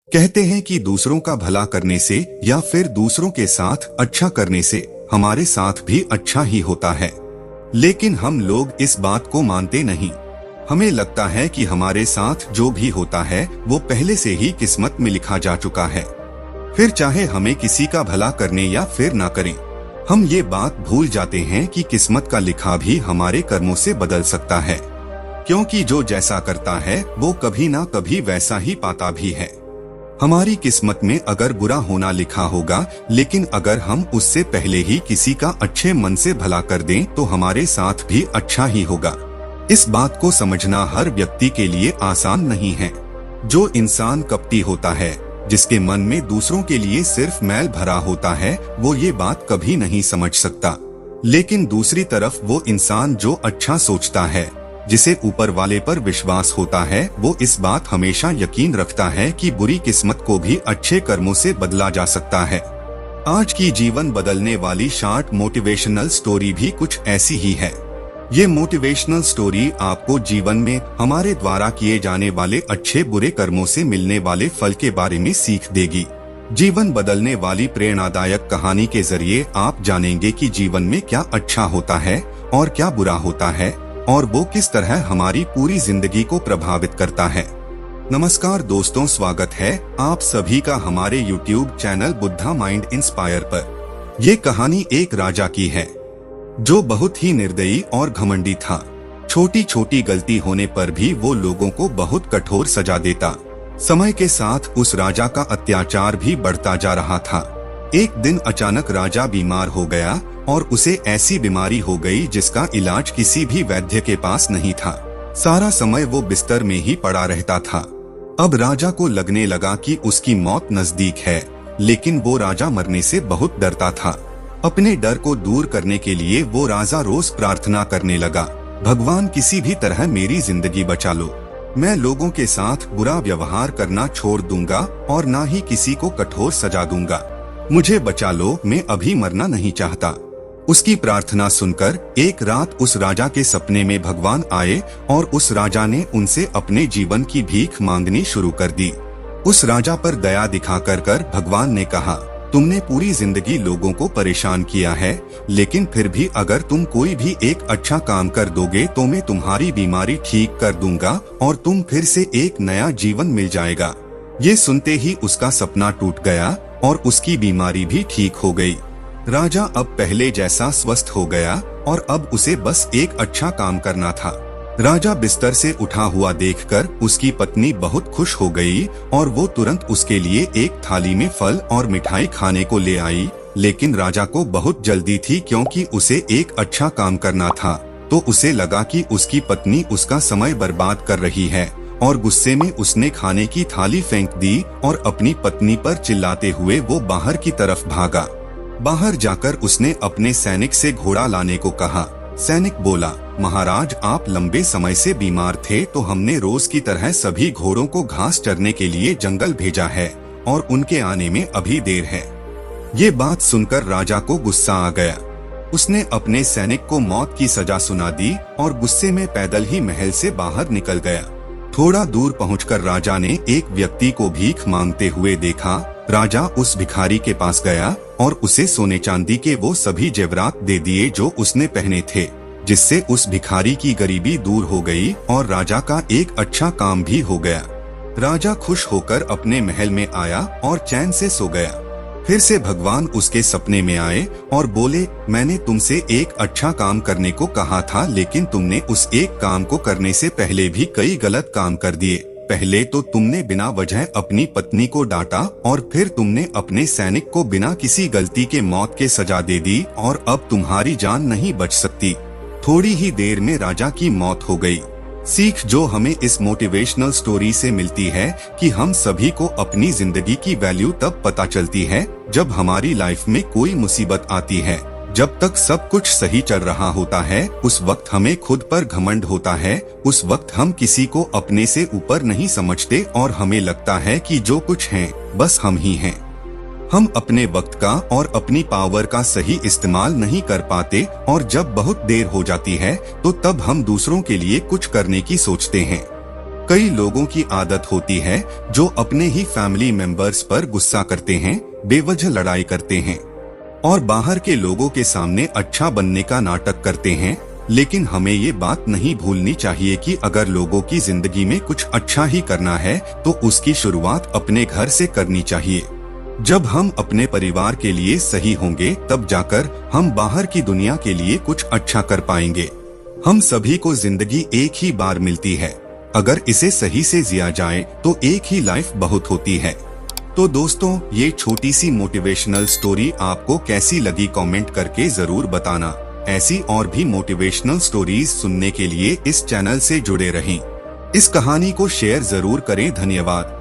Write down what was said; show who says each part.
Speaker 1: कहते हैं कि दूसरों का भला करने से या फिर दूसरों के साथ अच्छा करने से हमारे साथ भी अच्छा ही होता है। लेकिन हम लोग इस बात को मानते नहीं। हमें लगता है कि हमारे साथ जो भी होता है वो पहले से ही किस्मत में लिखा जा चुका है। फिर चाहे हमें किसी का भला करने या फिर ना करें, हम ये बात भूल जाते हैं कि किस्मत का लिखा भी हमारे कर्मों से बदल सकता है, क्योंकि जो जैसा करता है वो कभी ना कभी वैसा ही पाता भी है। हमारी किस्मत में अगर बुरा होना लिखा होगा, लेकिन अगर हम उससे पहले ही किसी का अच्छे मन से भला कर दें तो हमारे साथ भी अच्छा ही होगा। इस बात को समझना हर व्यक्ति के लिए आसान नहीं है। जो इंसान कपटी होता है, जिसके मन में दूसरों के लिए सिर्फ मैल भरा होता है, वो ये बात कभी नहीं समझ सकता। लेकिन दूसरी तरफ वो इंसान जो अच्छा सोचता है, जिसे ऊपर वाले पर विश्वास होता है, वो इस बात हमेशा यकीन रखता है कि बुरी किस्मत को भी अच्छे कर्मों से बदला जा सकता है। आज की जीवन बदलने वाली शॉर्ट मोटिवेशनल स्टोरी भी कुछ ऐसी ही है। ये मोटिवेशनल स्टोरी आपको जीवन में हमारे द्वारा किए जाने वाले अच्छे बुरे कर्मों से मिलने वाले फल के बारे में सीख देगी। जीवन बदलने वाली प्रेरणादायक कहानी के जरिए आप जानेंगे कि जीवन में क्या अच्छा होता है और क्या बुरा होता है, और वो किस तरह हमारी पूरी जिंदगी को प्रभावित करता है। नमस्कार दोस्तों, स्वागत है आप सभी का हमारे YouTube channel Buddha mind inspire पर। ये कहानी एक राजा की है जो बहुत ही निर्दयी और घमंडी था। छोटी छोटी गलती होने पर भी वो लोगों को बहुत कठोर सजा देता। समय के साथ उस राजा का अत्याचार भी बढ़ता जा रहा था। एक दिन अचानक राजा बीमार हो गया और उसे ऐसी बीमारी हो गई जिसका इलाज किसी भी वैद्य के पास नहीं था। सारा समय वो बिस्तर में ही पड़ा रहता था। अब राजा को लगने लगा कि उसकी मौत नजदीक है, लेकिन वो राजा मरने से बहुत डरता था। अपने डर को दूर करने के लिए वो राजा रोज प्रार्थना करने लगा, भगवान किसी भी तरह मेरी जिंदगी बचा लो। मैं लोगों के साथ बुरा व्यवहार करना छोड़ दूंगा और ना ही किसी को कठोर सजा दूंगा। मुझे बचा लो, मैं अभी मरना नहीं चाहता। उसकी प्रार्थना सुनकर एक रात उस राजा के सपने में भगवान आए और उस राजा ने उनसे अपने जीवन की भीख मांगनी शुरू कर दी। उस राजा पर दया दिखाकर भगवान ने कहा, तुमने पूरी जिंदगी लोगों को परेशान किया है, लेकिन फिर भी अगर तुम कोई भी एक अच्छा काम कर दोगे तो मैं तुम्हारी बीमारी ठीक कर दूंगा और तुम फिर से एक नया जीवन मिल जाएगा। ये सुनते ही उसका सपना टूट गया और उसकी बीमारी भी ठीक हो गई। राजा अब पहले जैसा स्वस्थ हो गया और अब उसे बस एक अच्छा काम करना था। राजा बिस्तर से उठा हुआ देखकर उसकी पत्नी बहुत खुश हो गई और वो तुरंत उसके लिए एक थाली में फल और मिठाई खाने को ले आई। लेकिन राजा को बहुत जल्दी थी, क्योंकि उसे एक अच्छा काम करना था। तो उसे लगा कि उसकी पत्नी उसका समय बर्बाद कर रही है और गुस्से में उसने खाने की थाली फेंक दी और अपनी पत्नी पर चिल्लाते हुए वो बाहर की तरफ भागा। बाहर जाकर उसने अपने सैनिक से घोड़ा लाने को कहा। सैनिक बोला, महाराज आप लंबे समय से बीमार थे, तो हमने रोज की तरह सभी घोड़ों को घास चरने के लिए जंगल भेजा है और उनके आने में अभी देर है। ये बात सुनकर राजा को गुस्सा आ गया। उसने अपने सैनिक को मौत की सजा सुना दी और गुस्से में पैदल ही महल से बाहर निकल गया। थोड़ा दूर पहुंचकर राजा ने एक व्यक्ति को भीख मांगते हुए देखा। राजा उस भिखारी के पास गया और उसे सोने चांदी के वो सभी जेवरात दे दिए जो उसने पहने थे, जिससे उस भिखारी की गरीबी दूर हो गई और राजा का एक अच्छा काम भी हो गया। राजा खुश होकर अपने महल में आया और चैन से सो गया। फिर से भगवान उसके सपने में आए और बोले, मैंने तुमसे एक अच्छा काम करने को कहा था, लेकिन तुमने उस एक काम को करने से पहले भी कई गलत काम कर दिए। पहले तो तुमने बिना वजह अपनी पत्नी को डांटा और फिर तुमने अपने सैनिक को बिना किसी गलती के मौत के सजा दे दी और अब तुम्हारी जान नहीं बच सकती। थोड़ी ही देर में राजा की मौत हो गई। सीख जो हमें इस मोटिवेशनल स्टोरी से मिलती है कि हम सभी को अपनी जिंदगी की वैल्यू तब पता चलती है जब हमारी लाइफ में कोई मुसीबत आती है। जब तक सब कुछ सही चल रहा होता है, उस वक्त हमें खुद पर घमंड होता है। उस वक्त हम किसी को अपने से ऊपर नहीं समझते और हमें लगता है कि जो कुछ है बस हम ही हैं। हम अपने वक्त का और अपनी पावर का सही इस्तेमाल नहीं कर पाते और जब बहुत देर हो जाती है तो तब हम दूसरों के लिए कुछ करने की सोचते हैं। कई लोगों की आदत होती है जो अपने ही फैमिली मेंबर्स पर गुस्सा करते हैं, बेवजह लड़ाई करते हैं और बाहर के लोगों के सामने अच्छा बनने का नाटक करते हैं। लेकिन हमें ये बात नहीं भूलनी चाहिए कि अगर लोगों की जिंदगी में कुछ अच्छा ही करना है तो उसकी शुरुआत अपने घर से करनी चाहिए। जब हम अपने परिवार के लिए सही होंगे तब जाकर हम बाहर की दुनिया के लिए कुछ अच्छा कर पाएंगे। हम सभी को जिंदगी एक ही बार मिलती है, अगर इसे सही से जिया जाए तो एक ही लाइफ बहुत होती है। तो दोस्तों, ये छोटी सी मोटिवेशनल स्टोरी आपको कैसी लगी कमेंट करके जरूर बताना। ऐसी और भी मोटिवेशनल स्टोरीज सुनने के लिए इस चैनल से जुड़े रहें। इस कहानी को शेयर जरूर करें। धन्यवाद।